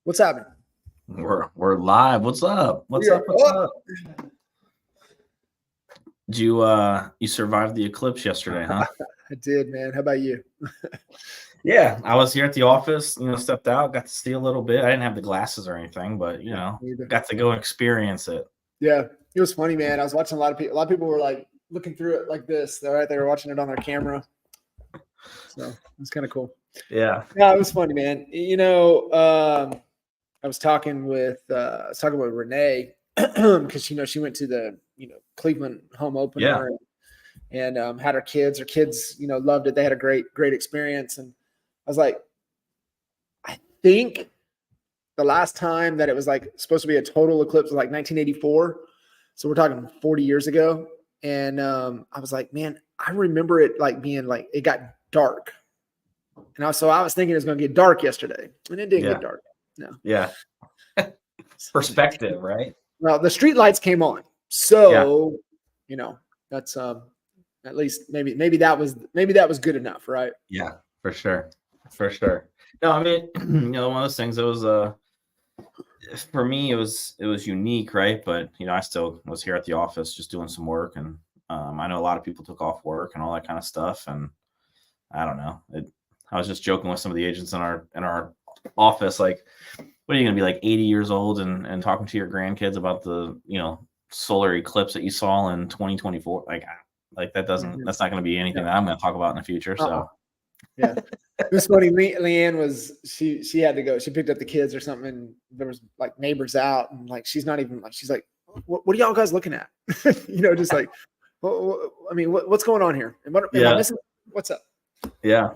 What's happening? We're live. What's up? What's We up? are What's up. up? Did you survived the eclipse yesterday, huh? I did, man. How about you? Yeah, I was here at the office, stepped out, got to see a little bit. I didn't have the glasses or anything, but Me either. got to go experience it. Yeah, it was funny, man. I was watching a lot of people. A lot of people were like looking through it like this. They're right. They were watching it on their camera. So it's kind of cool. Yeah. Yeah, it was funny, man. I was talking with Renee because she went to the Cleveland home opener and had her kids. Her kids loved it. They had a great experience, and I was like, I think the last time that it was like supposed to be a total eclipse was like 1984. So we're talking 40 years ago. And I was like, man, I remember it like being like it got dark. And I was thinking it was going to get dark yesterday, and it didn't get dark. No. Yeah. Perspective, right? Well, the street lights came on. So, that's at least maybe that was good enough, right? Yeah, for sure. For sure. No, I mean, one of those things that was for me it was unique, right? But I still was here at the office just doing some work, and I know a lot of people took off work and all that kind of stuff, and I don't know. I was just joking with some of the agents in our office, like, what are you going to be like 80 years old and talking to your grandkids about the solar eclipse that you saw in 2024? Like that's not going to be anything that I'm going to talk about in the future. So yeah, it was funny. Leanne was she had to go. She picked up the kids or something, and there was like neighbors out, and like she's not even like she's like, what are y'all guys looking at? Just like, I mean, what's going on here? Am I missing? What's up? Yeah.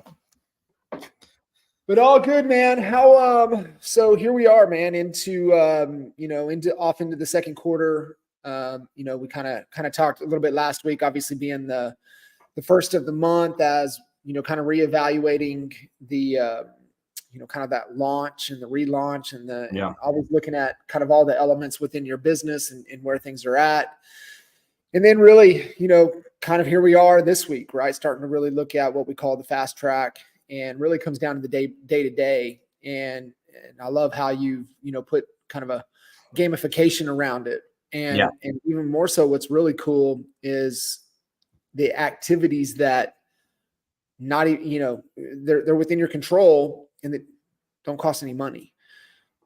But all good, man. How so here we are, man, into the second quarter. We kind of talked a little bit last week, obviously being the first of the month, as kind of reevaluating the kind of that launch and the relaunch and and always looking at kind of all the elements within your business and where things are at. And then really, kind of here we are this week, right? Starting to really look at what we call the fast track, and really comes down to the day to day. And I love how you've, put kind of a gamification around it. And even more so, what's really cool is the activities that not even, they're within your control and that don't cost any money.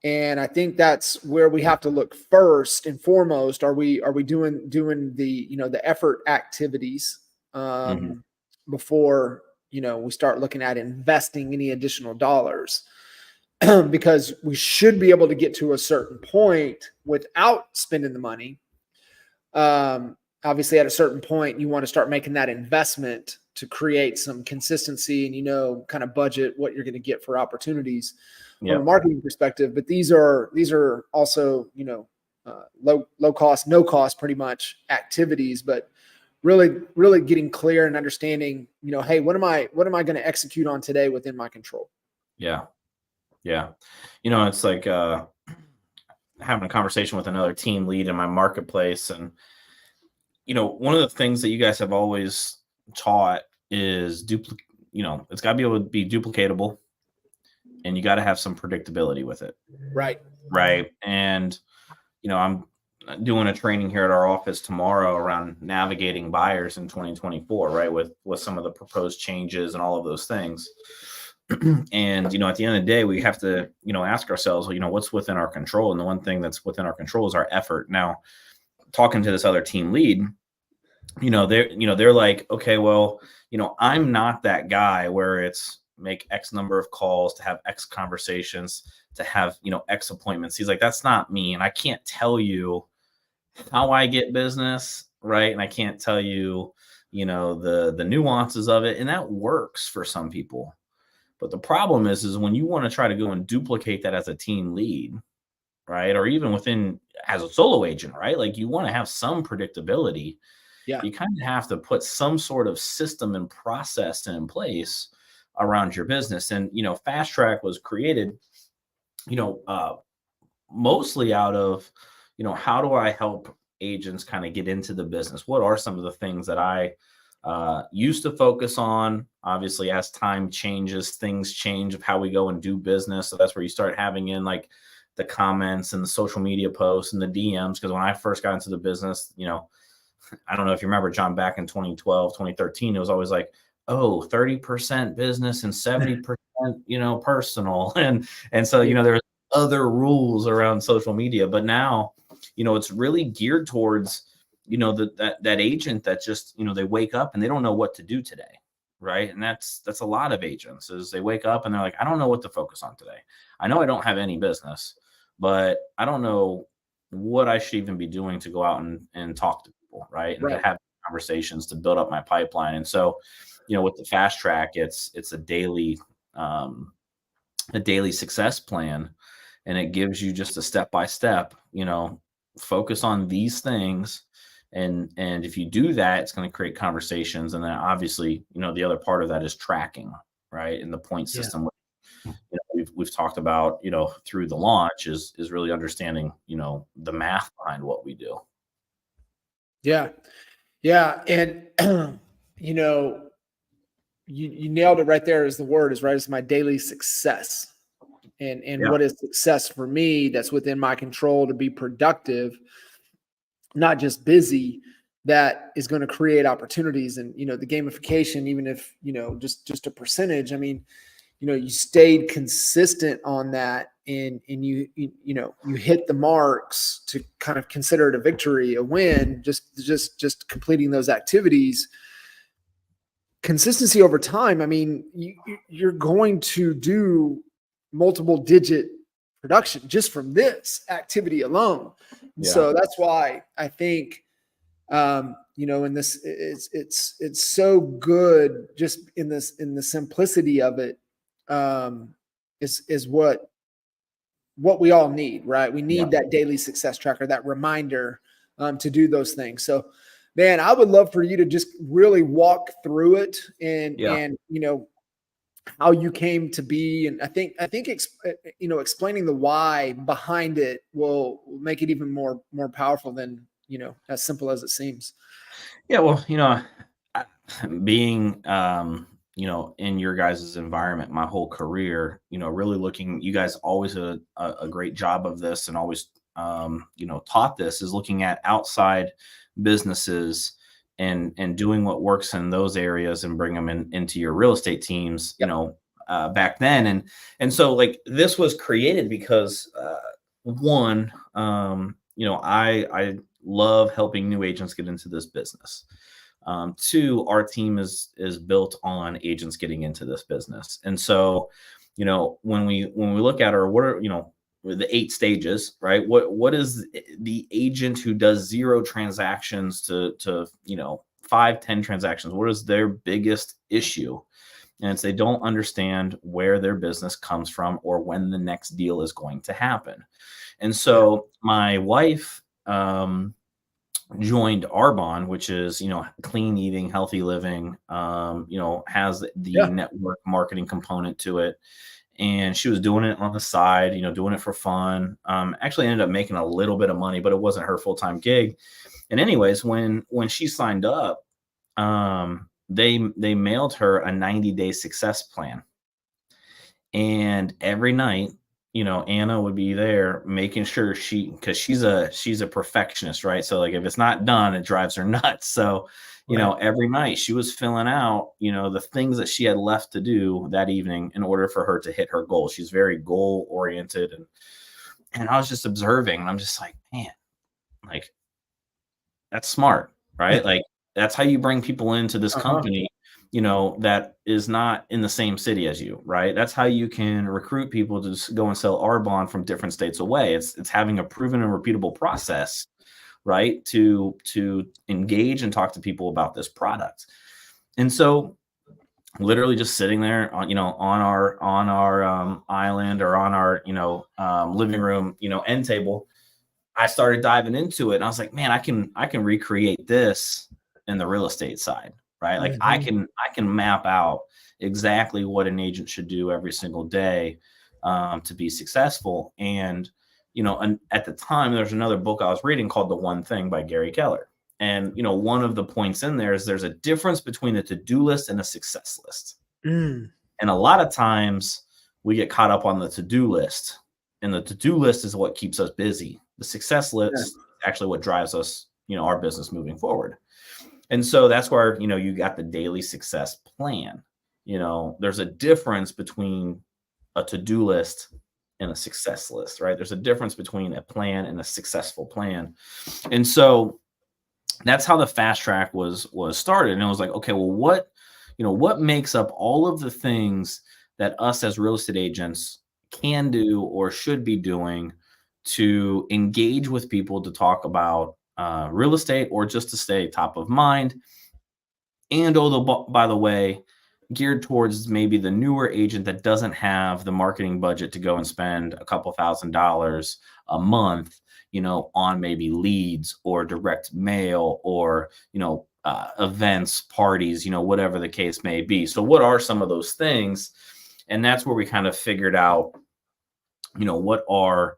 And I think that's where we have to look first and foremost. Are we doing the, the effort activities before, we start looking at investing any additional dollars? Because we should be able to get to a certain point without spending the money. Obviously, at a certain point, you want to start making that investment to create some consistency and, kind of budget what you're going to get for opportunities from a marketing perspective. But these are also, low cost, no cost, pretty much activities, but really getting clear and understanding, hey, what am I going to execute on today within my control? Yeah. Yeah. It's like having a conversation with another team lead in my marketplace. And, one of the things that you guys have always taught is it's got to be able to be duplicatable, and you got to have some predictability with it. Right. Right. And, I'm doing a training here at our office tomorrow around navigating buyers in 2024, right? With some of the proposed changes and all of those things. And, at the end of the day, we have to, ask ourselves, what's within our control? And the one thing that's within our control is our effort. Now, talking to this other team lead, they're like, okay, well, I'm not that guy where it's make X number of calls to have X conversations to have, X appointments. He's like, that's not me. And I can't tell you how I get business, right? And I can't tell you, the nuances of it. And that works for some people. But the problem is when you want to try to go and duplicate that as a team lead, right? Or even within as a solo agent, right? Like you want to have some predictability. Yeah. You kind of have to put some sort of system and process in place around your business. And, Fast Track was created, mostly out of, how do I help agents kind of get into the business? What are some of the things that I used to focus on? Obviously, as time changes, things change of how we go and do business. So that's where you start having in like the comments and the social media posts and the DMs. Because when I first got into the business, I don't know if you remember, John, back in 2012, 2013, it was always like, oh, 30% business and 70%, personal. And so, there's other rules around social media, but now, it's really geared towards, that agent that just, they wake up and they don't know what to do today. Right. And that's a lot of agents, is they wake up and they're like, I don't know what to focus on today. I know I don't have any business, but I don't know what I should even be doing to go out and talk to people. Right. And to have conversations to build up my pipeline. And so, with the fast track, it's a daily success plan. And it gives you just a step-by-step, focus on these things. And if you do that, it's going to create conversations. And then obviously, the other part of that is tracking, right? And the point system, we've talked about, through the launch is really understanding, the math behind what we do. Yeah. Yeah. And, you nailed it right there. Is the word is right. It's my daily success. And what is success for me that's within my control to be productive, not just busy, that is going to create opportunities. And, the gamification, even if, just a percentage, I mean, you stayed consistent on that and you hit the marks to kind of consider it a victory, a win, just completing those activities. Consistency over time. I mean, you're going to do multiple digit production just from this activity alone. Yeah. So that's why I think, in this, it's so good just in the simplicity of it, is what we all need, right? We need that daily success tracker, that reminder, to do those things. So, man, I would love for you to just really walk through it and how you came to be. And I think explaining the why behind it will make it even more powerful than, as simple as it seems. Yeah. Well, being, in your guys' environment, my whole career, really looking, you guys always did a great job of this and always, taught this, is looking at outside businesses and doing what works in those areas and bring them into your real estate teams, back then. And so like this was created because, one, I love helping new agents get into this business. Two, our team is built on agents getting into this business. And so, when we look at what are, the 8 stages, right? What is the agent who does 0 transactions to 5, 10 transactions? What is their biggest issue? And it's they don't understand where their business comes from or when the next deal is going to happen. And so my wife joined Arbonne, which is, clean eating, healthy living, has the network marketing component to it. And she was doing it on the side, doing it for fun. Actually ended up making a little bit of money, but it wasn't her full-time gig. And anyways, when she signed up, they mailed her a 90-day success plan. And every night, Anna would be there making sure because she's a perfectionist, right? So like if it's not done, it drives her nuts. So every night she was filling out, the things that she had left to do that evening in order for her to hit her goal. She's very goal oriented. And I was just observing and I'm just like, man, like that's smart, right? Like that's how you bring people into this company, that is not in the same city as you, right? That's how you can recruit people to just go and sell Arbonne from different states away. It's having a proven and repeatable process, right? To engage and talk to people about this product. And so literally just sitting there on, on our island or on our, living room, end table, I started diving into it and I was like, man, I can recreate this in the real estate side, right? Like I can map out exactly what an agent should do every single day, to be successful. And, and at the time, there's another book I was reading called The One Thing by Gary Keller. And, one of the points in there is there's a difference between a to-do list and a success list. And a lot of times we get caught up on the to-do list And the to-do list is what keeps us busy. The success list is actually what drives us, our business moving forward. And so that's where, you got the daily success plan. There's a difference between a to-do list and a success list, right? There's a difference between a plan and a successful plan. And so that's how the fast track was started. And it was like, okay, well, what makes up all of the things that us as real estate agents can do or should be doing to engage with people to talk about real estate, or just to stay top of mind. And although, by the way, geared towards maybe the newer agent that doesn't have the marketing budget to go and spend a couple $1,000s a month, on maybe leads or direct mail or, events, parties, whatever the case may be. So what are some of those things? And that's where we kind of figured out, what are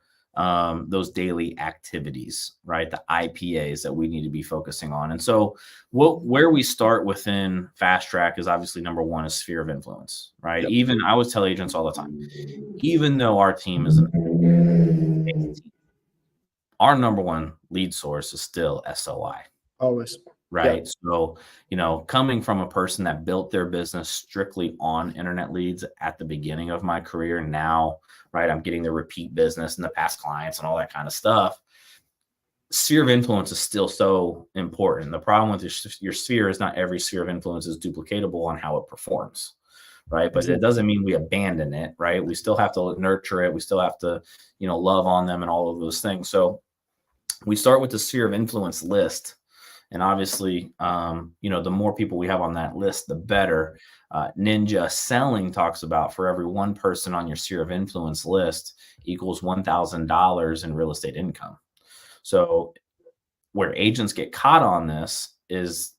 those daily activities, right? The IPAs that we need to be focusing on. And so where we start within Fast Track is obviously number one is sphere of influence, right? Yep. Even I always tell agents all the time, even though our team is our number one lead source is still SOI. Always. Right. Yep. So, coming from a person that built their business strictly on internet leads at the beginning of my career, now, right, I'm getting the repeat business and the past clients and all that kind of stuff. Sphere of influence is still so important. The problem with your sphere is not every sphere of influence is duplicatable on how it performs. Right. But it doesn't mean we abandon it. Right. We still have to nurture it. We still have to, love on them and all of those things. So we start with the sphere of influence list. And obviously, the more people we have on that list, the better. Ninja Selling talks about for every one person on your sphere of influence list equals $1,000 in real estate income. So where agents get caught on this is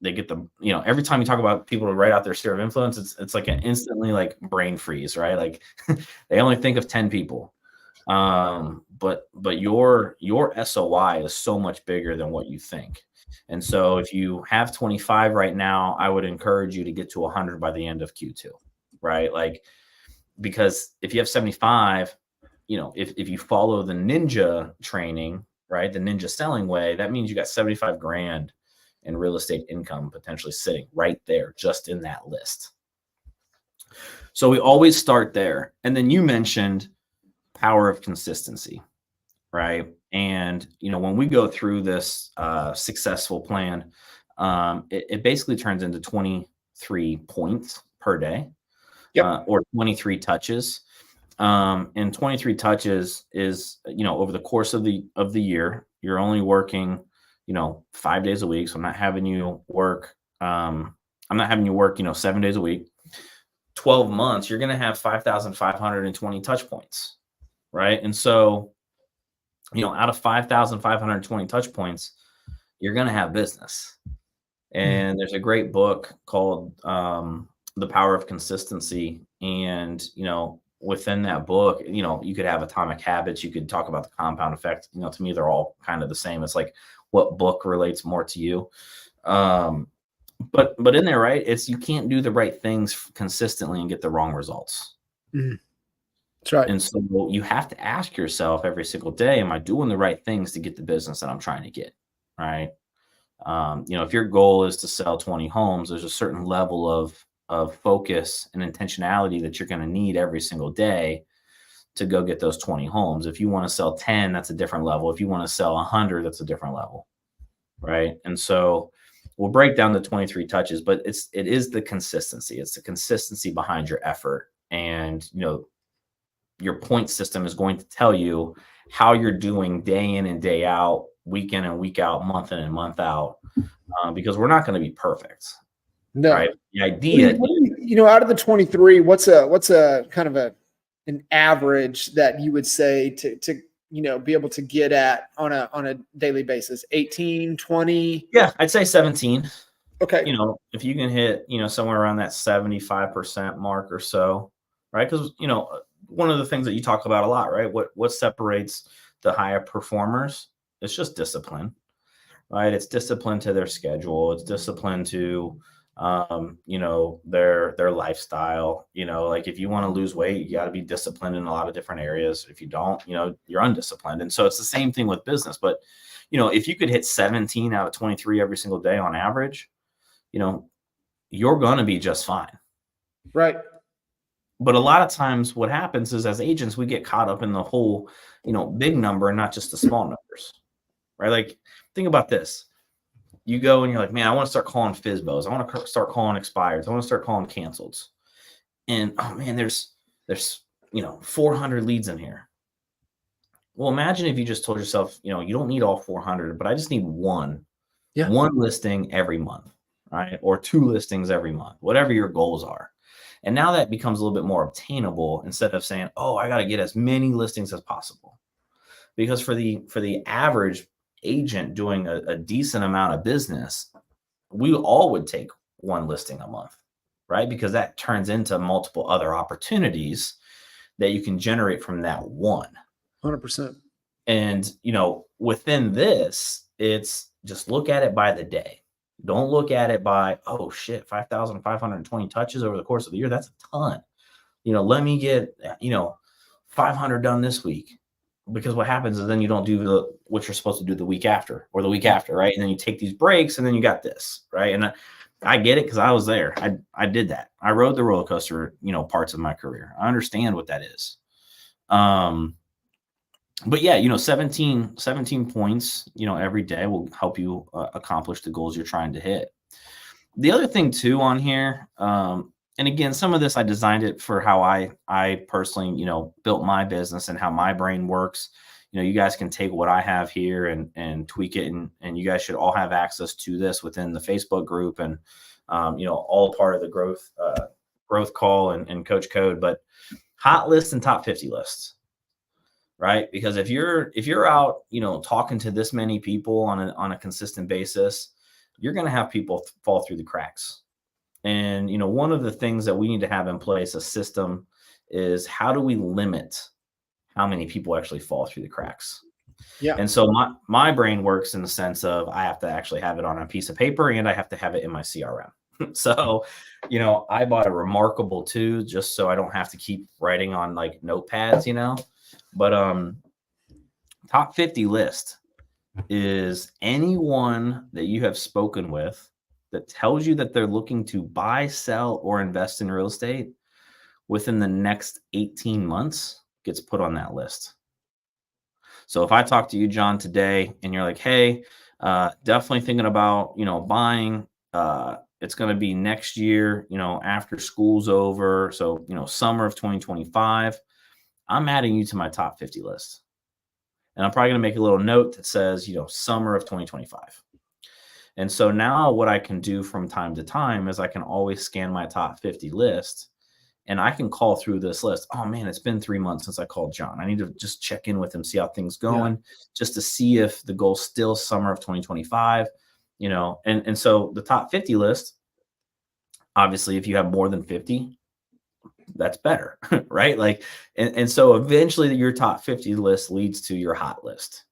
they get the, every time you talk about people to write out their sphere of influence, it's like an instantly like brain freeze, right? Like they only think of 10 people. But your SOI is so much bigger than what you think. And so if you have 25 right now, I would encourage you to get to 100 by the end of Q2, right? Like, because if you have 75, if you follow the ninja training, right, the ninja selling way, that means you got 75 grand in real estate income potentially sitting right there, just in that list. So we always start there. And then you mentioned power of consistency, right? And, when we go through this successful plan, it basically turns into 23 points per day, or 23 touches. And 23 touches is, over the course of the year, you're only working, 5 days a week. So I'm not having you work, 7 days a week. 12 months, you're going to have 5,520 touch points. Right. And so, out of 5,520 touch points, you're going to have business. And there's a great book called The Power of Consistency. And, within that book, you could have Atomic Habits. You could talk about the compound effect. To me, they're all kind of the same. It's like what book relates more to you. But in there, right, it's you can't do the right things consistently and get the wrong results. Mm-hmm. That's right. And so you have to ask yourself every single day, am I doing the right things to get the business that I'm trying to get? Right. If your goal is to sell 20 homes, there's a certain level of focus and intentionality that you're going to need every single day to go get those 20 homes. If you want to sell 10, that's a different level. If you want to sell 100, that's a different level. Right. And so we'll break down the 23 touches, but it is the consistency. It's the consistency behind your effort. And, your point system is going to tell you how you're doing day in and day out, week in and week out, month in and month out, because we're not going to be perfect. No. Right? The idea, out of the 23, what's a kind of an average that you would say to be able to get at on a daily basis? 18, 20? Yeah, I'd say 17. Okay. If you can hit, somewhere around that 75% mark or so, right? Because, one of the things that you talk about a lot, right? What separates the higher performers? It's just discipline, right? It's discipline to their schedule. It's discipline to, their lifestyle. Like if you want to lose weight, you got to be disciplined in a lot of different areas. If you don't, you're undisciplined. And so it's the same thing with business. But if you could hit 17 out of 23 every single day on average, you're going to be just fine. Right. But a lot of times what happens is, as agents, we get caught up in the whole, big number and not just the small numbers, right? Like, think about this. You go and you're like, man, I want to start calling FSBOs. I want to start calling expireds. I want to start calling canceleds. And, oh man, there's 400 leads in here. Well, imagine if you just told yourself, you don't need all 400, but I just need one listing every month, right? Or 2 listings every month, whatever your goals are. And now that becomes a little bit more obtainable, instead of saying, oh, I got to get as many listings as possible. Because for the average agent doing a decent amount of business, we all would take 1 listing a month, right? Because that turns into multiple other opportunities that you can generate from that one. 100%. And, within this, it's just look at it by the day. Don't look at it by, oh shit, 5,520 touches over the course of the year. That's a ton. Let me get, 500 done this week. Because what happens is then you don't do what you're supposed to do the week after or the week after, right? And then you take these breaks and then you got this, right? And I get it, because I was there. I did that. I rode the roller coaster, parts of my career. I understand what that is. But yeah, 17 points, every day will help you accomplish the goals you're trying to hit. The other thing too on here, and again, some of this, I designed it for how I personally, built my business and how my brain works. You guys can take what I have here and tweak it, and you guys should all have access to this within the Facebook group, and all part of the growth call and coach code. But hot lists and top 50 lists. Right? Because if you're out, talking to this many people on a consistent basis, you're going to have people fall through the cracks. And, one of the things that we need to have in place, a system, is how do we limit how many people actually fall through the cracks? Yeah. And so my brain works in the sense of, I have to actually have it on a piece of paper, and I have to have it in my CRM. So, I bought a Remarkable too, just so I don't have to keep writing on like notepads, But top 50 list is anyone that you have spoken with that tells you that they're looking to buy, sell, or invest in real estate within the next 18 months gets put on that list. So if I talk to you, John, today, and you're like, hey, definitely thinking about, buying, it's going to be next year, after school's over. So, summer of 2025. I'm adding you to my top 50 list. And I'm probably going to make a little note that says, summer of 2025. And so now what I can do from time to time is I can always scan my top 50 list, and I can call through this list. Oh man, it's been 3 months since I called John. I need to just check in with him, see how things going, just to see if the goal's still summer of 2025, and so the top 50 list, obviously, if you have more than 50, that's better, right? Like, and so eventually your top 50 list leads to your hot list.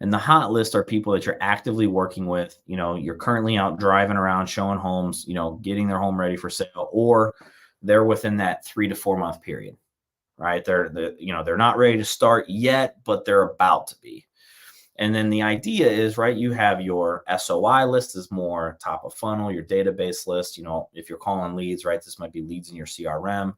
And the hot list are people that you're actively working with. You're currently out driving around, showing homes, getting their home ready for sale, or they're within that 3 to 4 month period, right? They're not ready to start yet, but they're about to be. And then the idea is, right, you have your SOI list is more top of funnel, your database list, if you're calling leads, right, this might be leads in your CRM.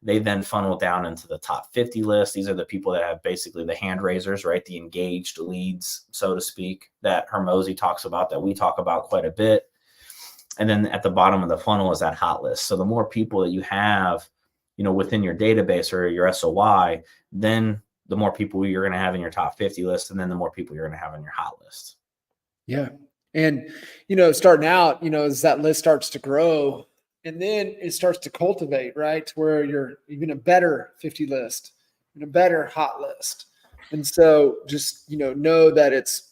They then funnel down into the top 50 list. These are the people that have basically the hand raisers, right, the engaged leads, so to speak, that Hermosi talks about, that we talk about quite a bit. And then at the bottom of the funnel is that hot list. So the more people that you have, within your database or your SOI, then the more people you're going to have in your top 50 list, and then the more people you're going to have in your hot list. Yeah. And, starting out, as that list starts to grow, and then it starts to cultivate, right? Where you're even a better 50 list and a better hot list. And so just, know that it's,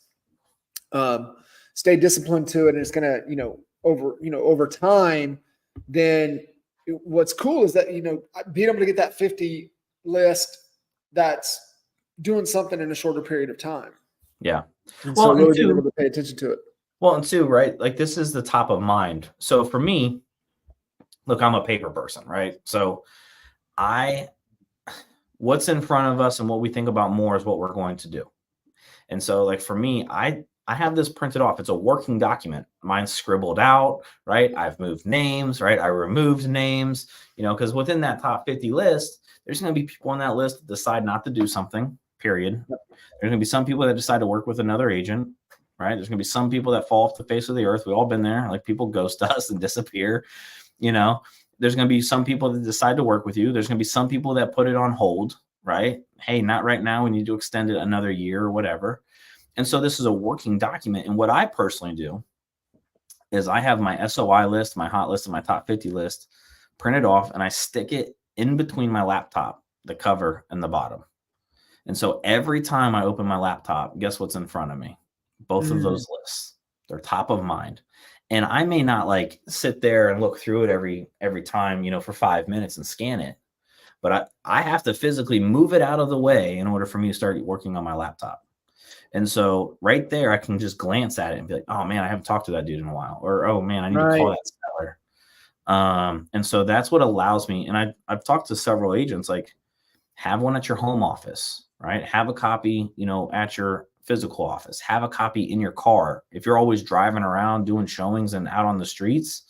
stay disciplined to it. And it's going to, over time, then what's cool is that, being able to get that 50 list that's doing something in a shorter period of time. Yeah. And so really being able to pay attention to it. Well, and two, right? Like this is the top of mind. So for me, look, I'm a paper person, right? So I what's in front of us and what we think about more is what we're going to do. And so like for me, I have this printed off. It's a working document. Mine's scribbled out, right? I've moved names, right? I removed names, because within that top 50 list, there's going to be people on that list that decide not to do something, period. There's going to be some people that decide to work with another agent, right? There's going to be some people that fall off the face of the earth. We've all been there. Like people ghost us and disappear, There's going to be some people that decide to work with you. There's going to be some people that put it on hold, right? Hey, not right now. We need to extend it another year or whatever. And so this is a working document. And what I personally do is I have my SOI list, my hot list, and my top 50 list printed off, and I stick it in between my laptop, the cover and the bottom. And so every time I open my laptop, guess what's in front of me? Both of those lists. They're top of mind. And I may not like sit there and look through it every time, for 5 minutes and scan it. But I have to physically move it out of the way in order for me to start working on my laptop. And so right there, I can just glance at it and be like, oh man, I haven't talked to that dude in a while. Or, oh man, I need to call that seller. And so that's what allows me. And I've talked to several agents, like have one at your home office, right? Have a copy, at your physical office, have a copy in your car. If you're always driving around doing showings and out on the streets,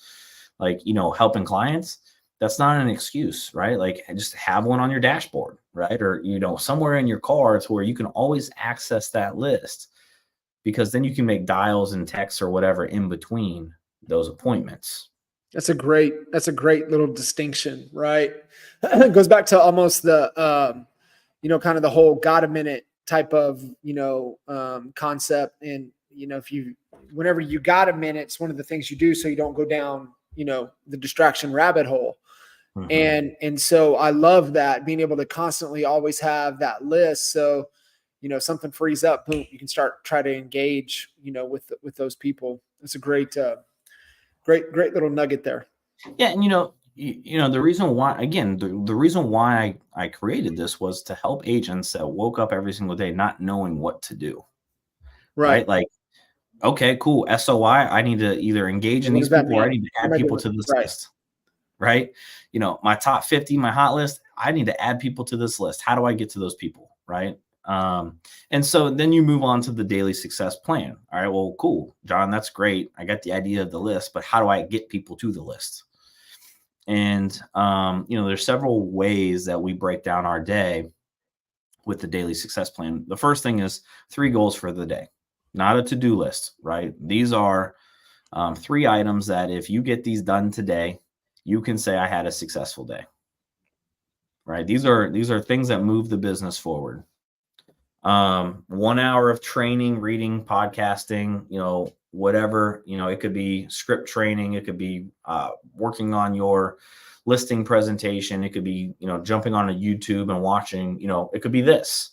like, helping clients, that's not an excuse, right? Like just have one on your dashboard, right? Or, somewhere in your car to where you can always access that list, because then you can make dials and texts or whatever in between those appointments. That's a great little distinction, right? It goes back to almost the, kind of the whole got a minute type of, concept. And, whenever you got a minute, it's one of the things you do so you don't go down, the distraction rabbit hole. Mm-hmm. And so I love that, being able to constantly always have that list. So, something frees up, boom, you can try to engage, with those people. It's a great little nugget there. Yeah. And, the reason why, again, the reason why I created this was to help agents that woke up every single day not knowing what to do. Right? Like, okay, cool. SOI, I need to either engage in these people or I need to add people to this list. Right? My top 50, my hot list, I need to add people to this list. How do I get to those people? Right? And so then you move on to the daily success plan. All right, well, cool, John, that's great. I got the idea of the list, but how do I get people to the list? And, there's several ways that we break down our day with the daily success plan. The first thing is 3 goals for the day, not a to-do list, right? These are 3 items that if you get these done today, you can say I had a successful day, right? These are things that move the business forward. 1 hour of training, reading, podcasting, whatever, it could be script training. It could be working on your listing presentation. It could be, jumping on a YouTube and watching, it could be this,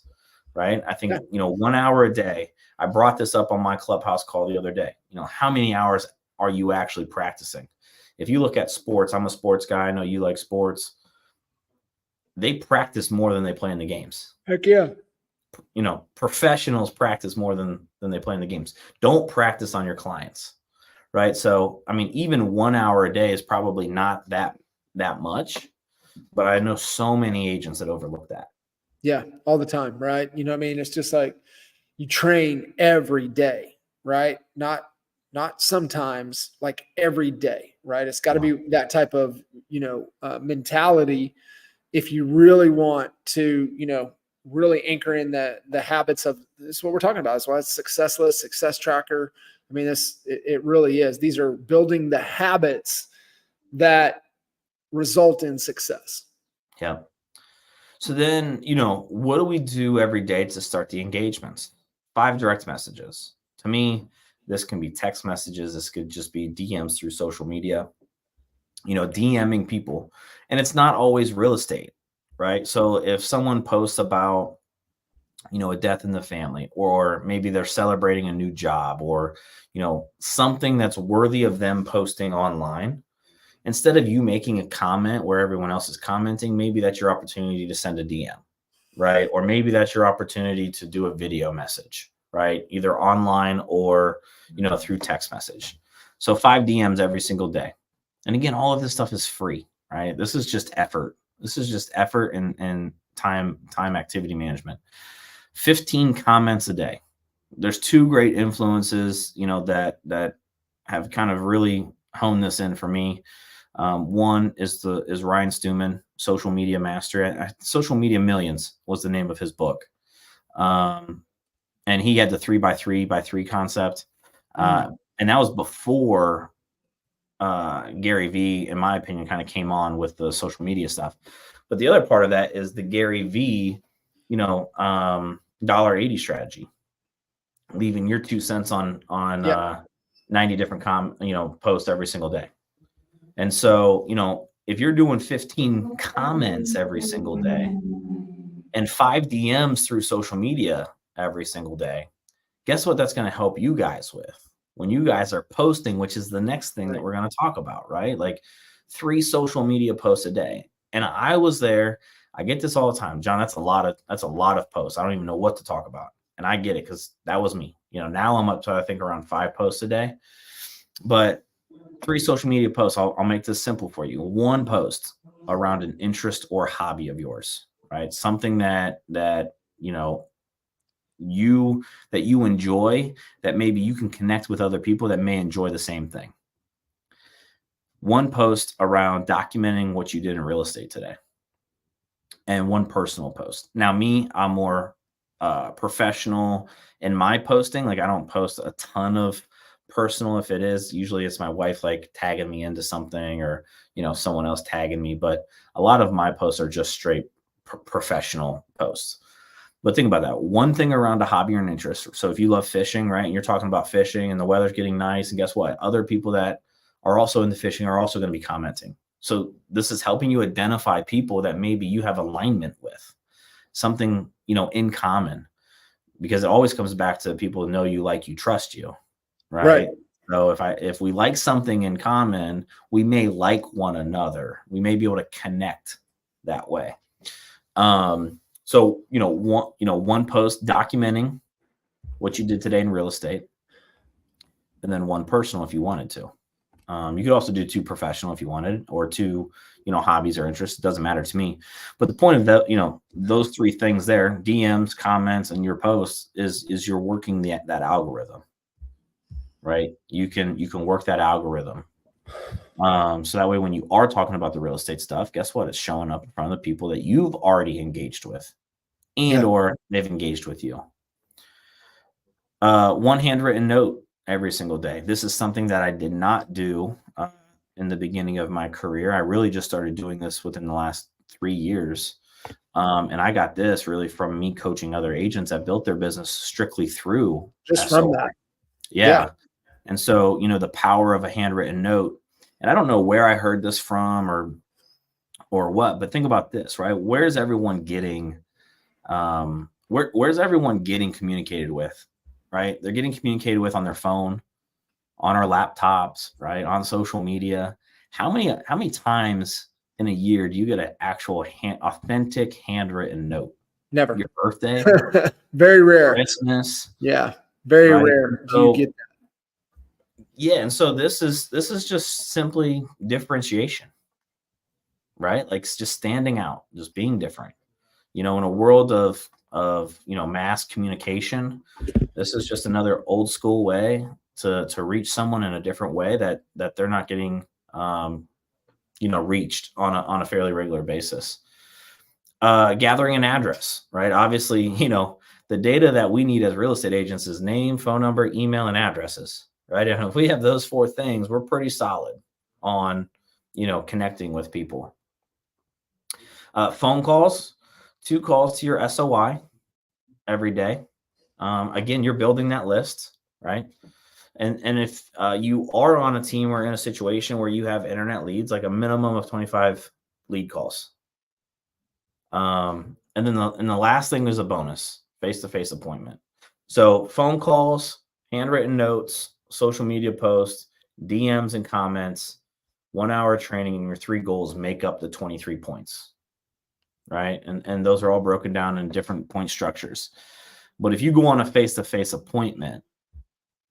right? I think, 1 hour a day. I brought this up on my Clubhouse call the other day. How many hours are you actually practicing? If you look at sports, I'm a sports guy. I know you like sports. They practice more than they play in the games. Heck yeah. Professionals practice more than they play in the games. Don't practice on your clients, right? So, I mean, even 1 hour a day is probably not that much, but I know so many agents that overlook that. Yeah, all the time, right? It's just like you train every day, right? Not sometimes, like every day, right? It's got to be that type of, mentality if you really want to, really anchor in the habits of this is what we're talking about. That's why it's success list, success tracker. I mean, it really is. These are building the habits that result in success. Yeah. So then, what do we do every day to start the engagements? 5 direct messages. To me, this can be text messages. This could just be DMs through social media, DMing people. And it's not always real estate, right? So if someone posts about, a death in the family, or maybe they're celebrating a new job, or, something that's worthy of them posting online, instead of you making a comment where everyone else is commenting, maybe that's your opportunity to send a DM, right? Or maybe that's your opportunity to do a video message, right? Either online or, through text message. So 5 DMs every single day. And again, all of this stuff is free, right? This is just effort. This is just effort and time activity management. 15 comments a day. There's 2 great influences, that have kind of really honed this in for me. One is Ryan Stewman, Social Media Master. Social Media Millions was the name of his book. And he had the 3x3x3 concept. And that was before Gary Vee, in my opinion, kind of came on with the social media stuff. But the other part of that is the Gary Vee, $1.80 strategy, leaving your 2 cents on 90 different posts every single day. And so, if you're doing 15 comments every single day and 5 DMs through social media every single day, guess what that's going to help you guys with when you guys are posting, which is the next thing that we're going to talk about, right? Like 3 social media posts a day. And I was there. I get this all the time. John, that's a lot of posts. I don't even know what to talk about. And I get it because that was me. Now I'm up to, I think, around 5 posts a day. But 3 social media posts, I'll make this simple for you. 1 post around an interest or hobby of yours, right? Something that you enjoy, that maybe you can connect with other people that may enjoy the same thing. 1 post around documenting what you did in real estate today, and 1 personal post. Now, me, I'm more professional in my posting. Like, I don't post a ton of personal. If it is, usually it's my wife like tagging me into something, or someone else tagging me. But a lot of my posts are just straight professional posts. But think about that. 1 thing around a hobby or an interest. So if you love fishing, right, and you're talking about fishing and the weather's getting nice, and guess what? Other people that are also into fishing are also going to be commenting. So this is helping you identify people that maybe you have alignment with, something, in common, because it always comes back to people who know you, like you, trust you, right? So if we like something in common, we may like one another. We may be able to connect that way. So, one post documenting what you did today in real estate, and then 1 personal if you wanted to. You could also do 2 professional if you wanted, or 2, hobbies or interests. It doesn't matter to me. But the point of that, those 3 things there, DMs, comments, and your posts, is you're working that algorithm, right? You can work that algorithm. So that way, when you are talking about the real estate stuff, guess what? It's showing up in front of the people that you've already engaged with, or they've engaged with you. 1 handwritten note every single day. This is something that I did not do in the beginning of my career. I really just started doing this within the last 3 years. And I got this really from me coaching other agents that built their business strictly through just from that. Yeah. And so, the power of a handwritten note, and I don't know where I heard this from or what, but think about this, right? Where's everyone getting, where's everyone getting communicated with, right? They're getting communicated with on their phone, on our laptops, right? On social media. How many times in a year do you get an actual authentic handwritten note? Never. Your birthday? Very rare. Christmas? Yeah. Very rare. Do you get that? Yeah, and so this is just simply differentiation, right? Like, just standing out, just being different. In a world of mass communication, this is just another old school way to reach someone in a different way that they're not getting reached on a fairly regular basis. Gathering an address, right? Obviously, the data that we need as real estate agents is name, phone number, email, and addresses. Right. And if we have those 4 things, we're pretty solid on, connecting with people. Phone calls, 2 calls to your SOI every day. Again, you're building that list, right? And if you are on a team or in a situation where you have internet leads, like a minimum of 25 lead calls. And then the last thing is a bonus, face-to-face appointment. So phone calls, handwritten notes, social media posts, DMs and comments, 1 hour training, and your 3 goals make up the 23 points, right? And those are all broken down in different point structures. But if you go on a face-to-face appointment,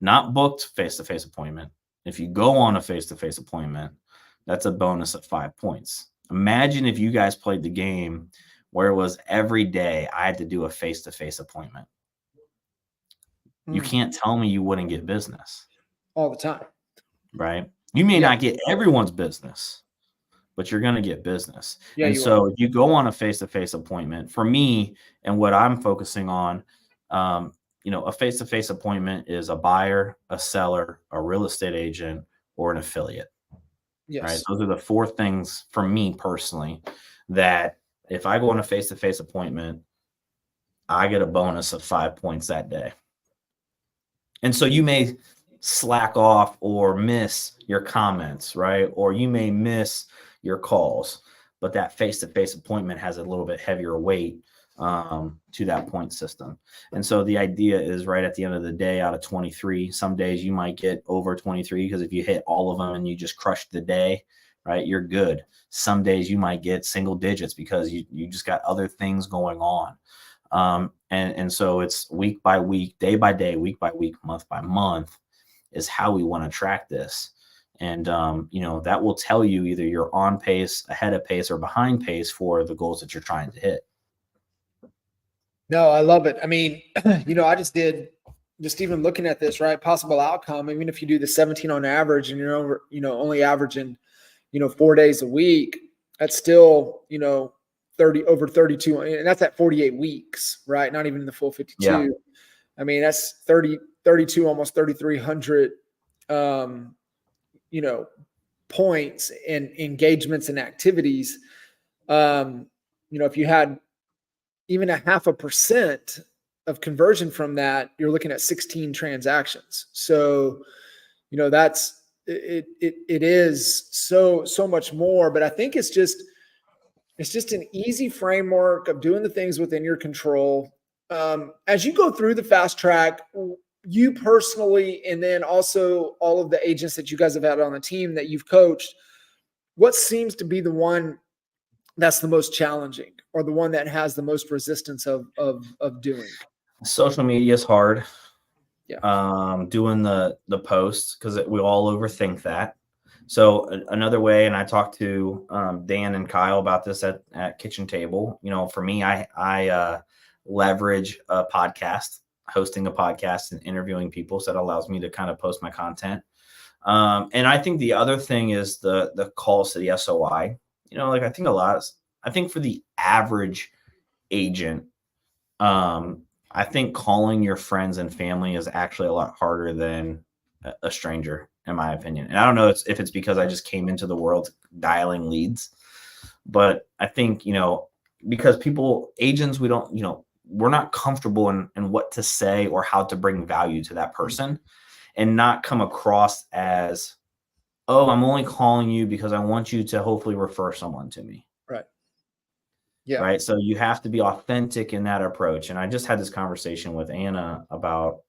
not booked face-to-face appointment, if you go on a face-to-face appointment, that's a bonus of 5 points. Imagine if you guys played the game where it was every day I had to do a face-to-face appointment. You can't tell me you wouldn't get business. All the time. Right? You may not get everyone's business, but you're going to get business. Yeah, and so if you go on a face-to-face appointment, for me and what I'm focusing on, a face-to-face appointment is a buyer, a seller, a real estate agent, or an affiliate. Yes. Right? Those are the 4 things for me personally that if I go on a face-to-face appointment, I get a bonus of 5 points that day. And so you may slack off or miss your comments, right? Or you may miss your calls, but that face-to-face appointment has a little bit heavier weight to that point system. And so the idea is right at the end of the day, out of 23, some days you might get over 23 because if you hit all of them and you just crushed the day, right, you're good. Some days you might get single digits because you just got other things going on. And so it's week by week, day by day, week by week, month by month is how we want to track this. And, that will tell you either you're on pace, ahead of pace, or behind pace for the goals that you're trying to hit. No, I love it. I mean, I just even looking at this, right? Possible outcome. Even if you do the 17 on average and you're over, only averaging, 4 days a week, that's still, 30 over 32. And that's at 48 weeks, right? Not even in the full 52. Yeah. I mean, that's 32, almost 3,300, points and engagements and activities. If you had even a 0.5% of conversion from that, you're looking at 16 transactions. So, that's it is so much more, but I think it's just an easy framework of doing the things within your control. As you go through the fast track, you personally, and then also all of the agents that you guys have had on the team that you've coached, what seems to be the one that's the most challenging or the one that has the most resistance of doing? Social media is hard. Yeah. Doing the posts, because we all overthink that. So another way, and I talked to Dan and Kyle about this at Kitchen Table. For me, I leverage a podcast, hosting a podcast and interviewing people, so that allows me to kind of post my content. And I think the other thing is the calls to the SOI. I think for the average agent, I think calling your friends and family is actually a lot harder than a stranger, in my opinion. And I don't know if it's because I just came into the world dialing leads, but I think, because agents, we're not comfortable in what to say or how to bring value to that person and not come across as, oh, I'm only calling you because I want you to hopefully refer someone to me. Right. Yeah. Right. So you have to be authentic in that approach. And I just had this conversation with Anna about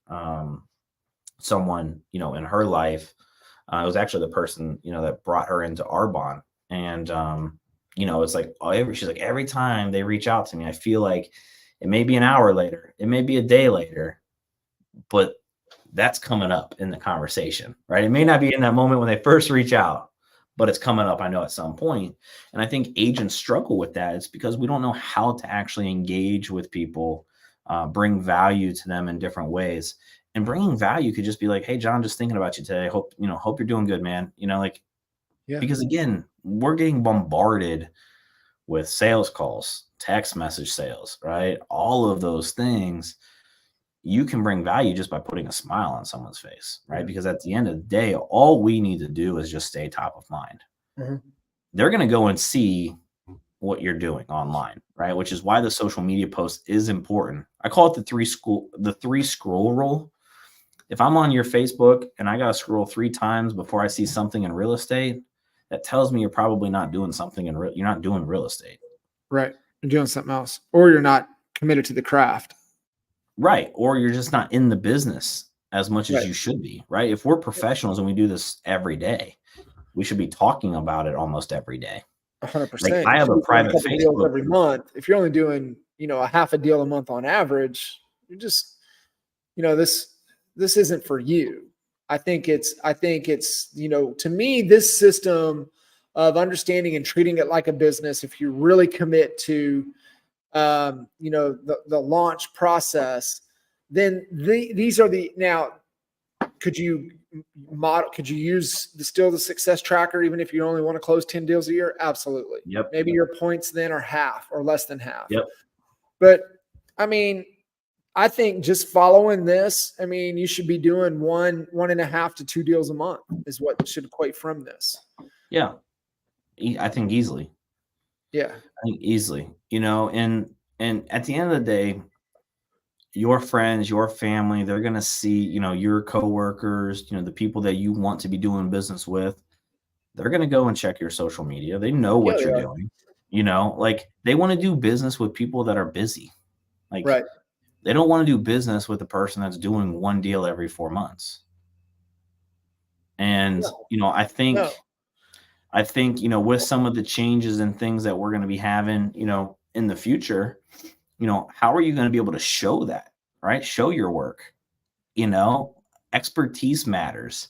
someone, in her life. It was actually the person, that brought her into Arbonne. And, it's like, she's like, every time they reach out to me, I feel like it may be an hour later, it may be a day later, but that's coming up in the conversation, right? It may not be in that moment when they first reach out, but it's coming up, I know, at some point. And I think agents struggle with that. It's because we don't know how to actually engage with people, bring value to them in different ways. And bringing value could just be like, hey, John, just thinking about you today. Hope you're doing good, man. Because again, we're getting bombarded with sales calls, text message sales, right? All of those things. You can bring value just by putting a smile on someone's face, right? Yeah. Because at the end of the day, all we need to do is just stay top of mind. Mm-hmm. They're going to go and see what you're doing online, right? Which is why the social media post is important. I call it the three scroll rule. If I'm on your Facebook and I got to scroll 3 times before I see something in real estate, that tells me you're probably not doing something you're not doing real estate. Right. You're doing something else, or you're not committed to the craft. Right. Or you're just not in the business as much as you should be, right? If we're professionals and we do this every day, we should be talking about it almost every day. 100%. Like I have a private Facebook every month. If you're only doing, a half a deal a month on average, you're just this isn't for you. I think it's, to me, this system of understanding and treating it like a business, if you really commit to, the launch process, then these are now, could you use the success tracker, even if you only want to close 10 deals a year? Absolutely. Yep. Maybe your points then are half or less than half. Yep. But I mean, I think just following this, you should be doing 1.5 to 2 deals a month is what should equate from this. Yeah. I think easily. Yeah. I think easily, and at the end of the day, your friends, your family, they're going to see, your coworkers, the people that you want to be doing business with, they're going to go and check your social media. They know what you're doing, like they want to do business with people that are busy. Like, right. They don't want to do business with a person that's doing one deal every 4 months. And, I think, with some of the changes and things that we're going to be having, in the future, how are you going to be able to show that, right? Show your work, expertise matters,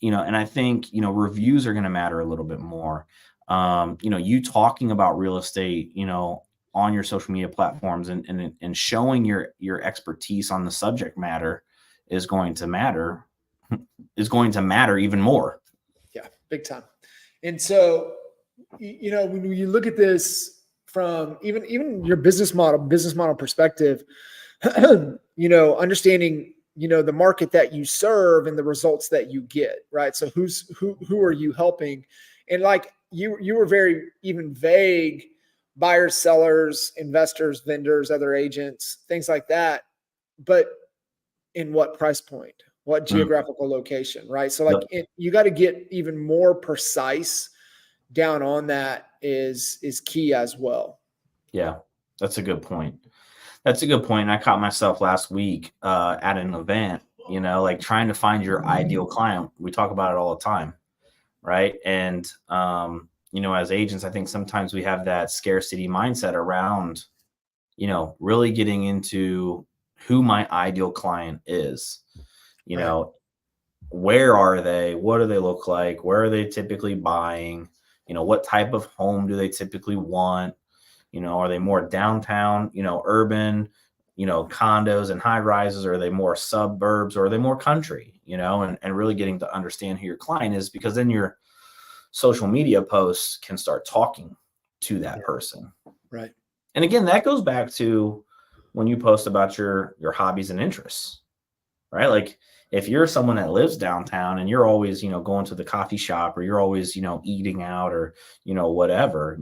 and I think, reviews are going to matter a little bit more. You talking about real estate, on your social media platforms and showing your expertise on the subject matter is going to matter even more. Yeah, big time. And so, when you look at this from even your business model perspective, understanding, the market that you serve and the results that you get, right? So who are you helping? And like you were very even vague: buyers, sellers, investors, vendors, other agents, things like that. But in what price point, what geographical location, right? So like you got to get even more precise down on that is key as well. Yeah, that's a good point. I caught myself last week at an event, like trying to find your ideal client. We talk about it all the time, right? And, as agents, I think sometimes we have that scarcity mindset around, really getting into who my ideal client is, where are they? What do they look like? Where are they typically buying? What type of home do they typically want? Are they more downtown, urban, condos and high rises? Or are they more suburbs, or are they more country, and really getting to understand who your client is, because then your social media posts can start talking to that person. Right. And again, that goes back to when you post about your hobbies and interests, right? Like if you're someone that lives downtown and you're always, going to the coffee shop, or you're always, eating out, or, whatever,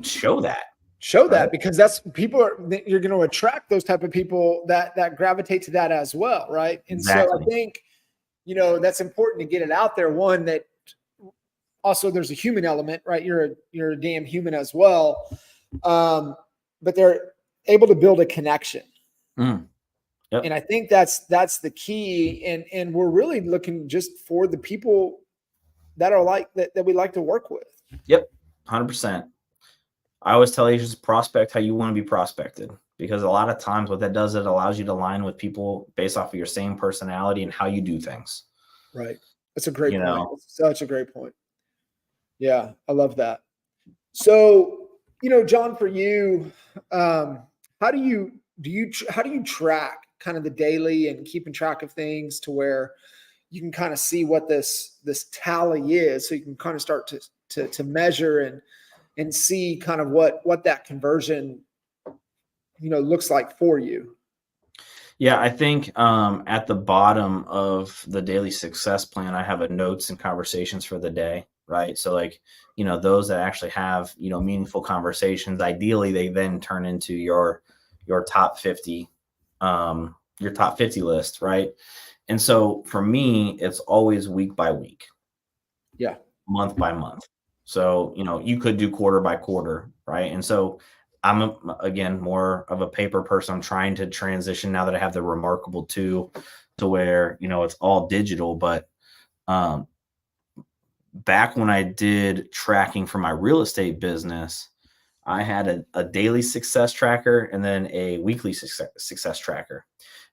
show that, because that's you're going to attract those type of people that gravitate to that as well. Right. And exactly. So I think, that's important to get it out there. One, that also there's a human element, right? You're a damn human as well. But they're able to build a connection. Yep. And I think that's the key. And we're really looking just for the people that are like that we like to work with. Yep. 100%. I always tell agents, prospect how you want to be prospected, because a lot of times what that does, it allows you to align with people based off of your same personality and how you do things. Right. That's a great point. It's such a great point. Yeah. I love that. So, John, for you, how do you track kind of the daily and keeping track of things to where you can kind of see what this tally is, so you can kind of start to measure and see kind of what that conversion, looks like for you? Yeah, I think at the bottom of the daily success plan, I have a notes and conversations for the day, right? So like, those that actually have, meaningful conversations, ideally they then turn into your top 50, your top 50 list, right? And so for me, it's always week by week. Yeah. Month by month. So, you could do quarter by quarter, right? And so I'm, again, more of a paper person. I'm trying to transition now that I have the Remarkable 2 to where, it's all digital. But back when I did tracking for my real estate business, I had a daily success tracker and then a weekly success tracker.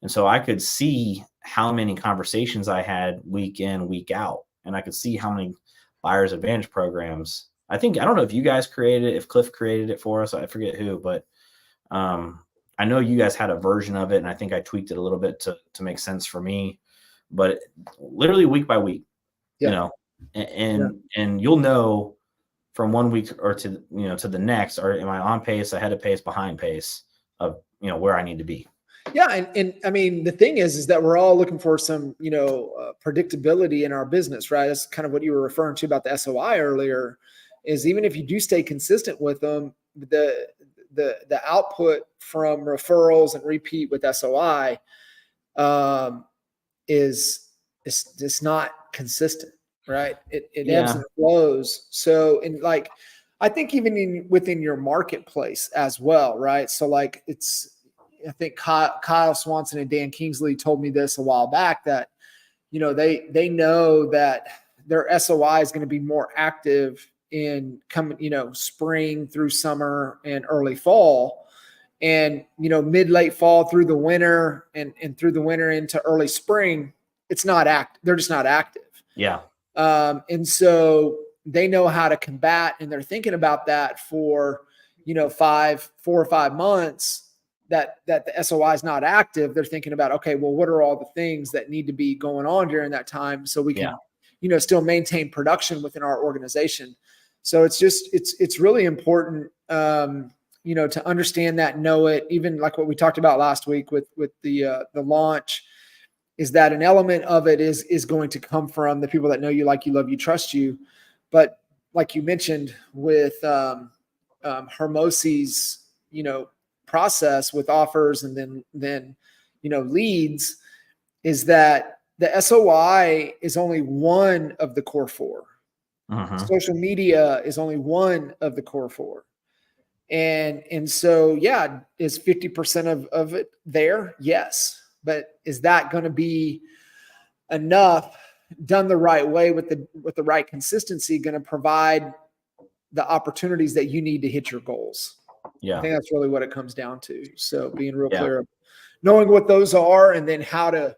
And so I could see how many conversations I had week in, week out. And I could see how many buyer's advantage programs. I don't know if you guys created it, if Cliff created it for us. I forget who, but I know you guys had a version of it. And I think I tweaked it a little bit to make sense for me, but literally week by week, and you'll know from 1 week or to the next, or am I on pace, ahead of pace, behind pace of where I need to be. Yeah, and I mean the thing is that we're all looking for some predictability in our business, right? That's kind of what you were referring to about the SOI earlier. Is even if you do stay consistent with them, the output from referrals and repeat with SOI is just not consistent. Right. It ebbs and flows. So, and like, I think even within your marketplace as well. Right. So like I think Kyle Swanson and Dan Kingsley told me this a while back that, they know that their SOI is going to be more active in coming, spring through summer and early fall, and, late fall through the winter and through the winter into early spring. It's not they're just not active. Yeah. And so they know how to combat, and they're thinking about that for, 4 or 5 months that the SOI is not active. They're thinking about, okay, well, what are all the things that need to be going on during that time so we can, still maintain production within our organization. So it's really important, to understand that, know it, even like what we talked about last week with the launch, is that an element of it is going to come from the people that know you, like you, love you, trust you. But like you mentioned with Hermosi's, process with offers and then leads, is that the SOI is only one of the core 4. Social media is only one of the core 4. And so, is 50% of it there? Yes. But is that going to be enough, done the right way with the right consistency, going to provide the opportunities that you need to hit your goals? Yeah. I think that's really what it comes down to. So being real clear, knowing what those are, and then how to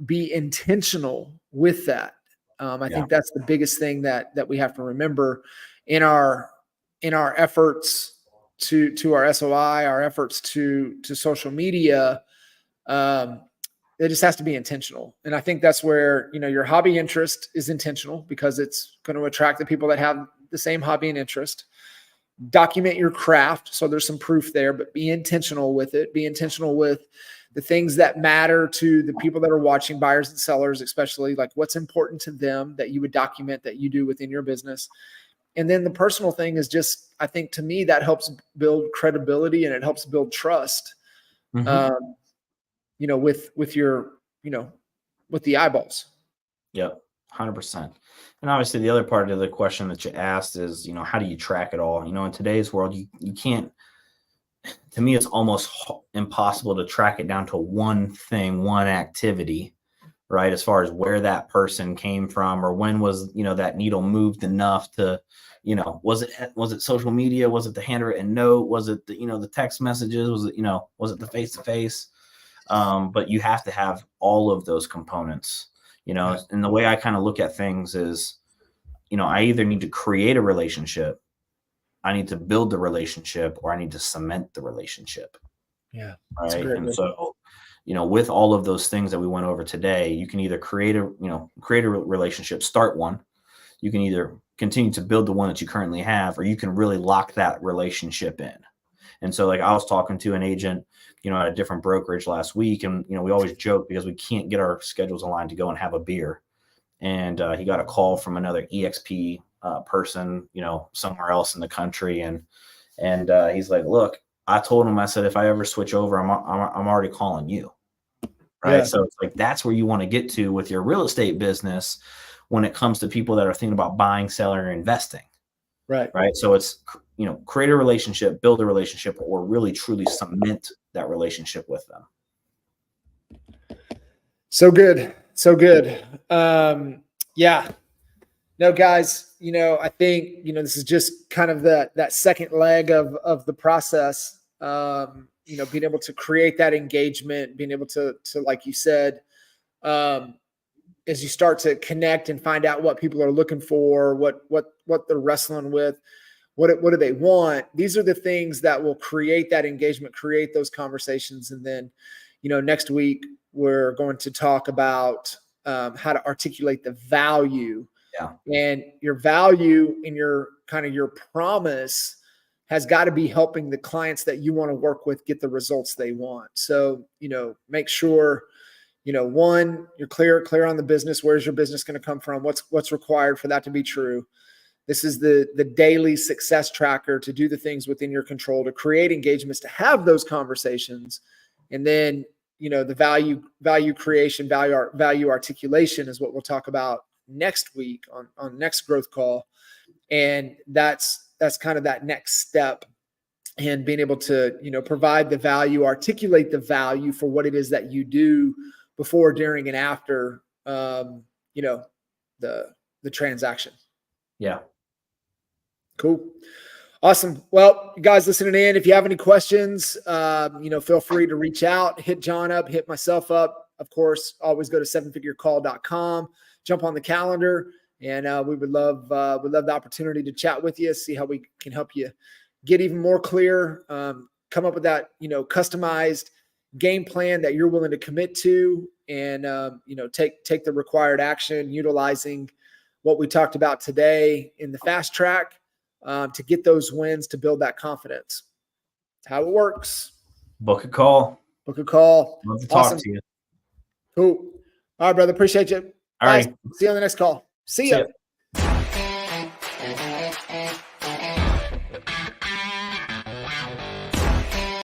be intentional with that. I think that's the biggest thing that we have to remember in our efforts to our SOI, our efforts to social media. It just has to be intentional. And I think that's where, your hobby interest is intentional, because it's going to attract the people that have the same hobby and interest. Document your craft, so there's some proof there, but be intentional with it. Be intentional with the things that matter to the people that are watching, buyers and sellers, especially, like what's important to them that you would document that you do within your business. And then the personal thing is just, I think to me, that helps build credibility, and it helps build trust, with your, with the eyeballs. Yep. 100%. And obviously the other part of the question that you asked is, how do you track it all? In today's world, you can't, to me, it's almost impossible to track it down to one thing, one activity, right? As far as where that person came from, or when was, that needle moved enough to, was it social media? Was it the handwritten note? Was it the text messages? Was it the face-to-face? But you have to have all of those components, and the way I kind of look at things is, I either need to create a relationship, I need to build the relationship, or I need to cement the relationship. Yeah. Right. And so, with all of those things that we went over today, you can either create a relationship, start one. You can either continue to build the one that you currently have, or you can really lock that relationship in. And so, like, I was talking to an agent, at a different brokerage last week, and, we always joke because we can't get our schedules aligned to go and have a beer. And he got a call from another EXP person, somewhere else in the country. And he's like, look, I told him, I said, if I ever switch over, I'm already calling you. Right. Yeah. So it's like, that's where you want to get to with your real estate business when it comes to people that are thinking about buying, selling, or investing. Right. Right. So it's, create a relationship, build a relationship, or really truly cement that relationship with them. So good. So good. Yeah. No, guys, I think, this is just kind of that second leg of the process. Being able to create that engagement, being able to like you said, as you start to connect and find out what people are looking for, what they're wrestling with, what do they want? These are the things that will create that engagement, create those conversations. And then, next week we're going to talk about how to articulate the value. Yeah. And your value in your promise has got to be helping the clients that you want to work with get the results they want. So, make sure, one, you're clear on the business. Where's your business going to come from? What's required for that to be true? This is the daily success tracker to do the things within your control, to create engagements, to have those conversations. And then, the value creation, value articulation is what we'll talk about next week on next growth call. And that's kind of that next step, and being able to, provide the value, articulate the value for what it is that you do before, during, and after, the transaction. Yeah. Cool. Awesome. Well, you guys listening in, if you have any questions, feel free to reach out, hit John up, hit myself up. Of course, always go to sevenfigurecall.com, jump on the calendar, and we would love the opportunity to chat with you, see how we can help you get even more clear, come up with that, customized game plan that you're willing to commit to, and, take the required action, utilizing what we talked about today in the fast track, to get those wins, to build that confidence. That's how it works. Book a call. Love to talk to you. Cool. All right, brother. Appreciate you. All right. See you on the next call. See ya.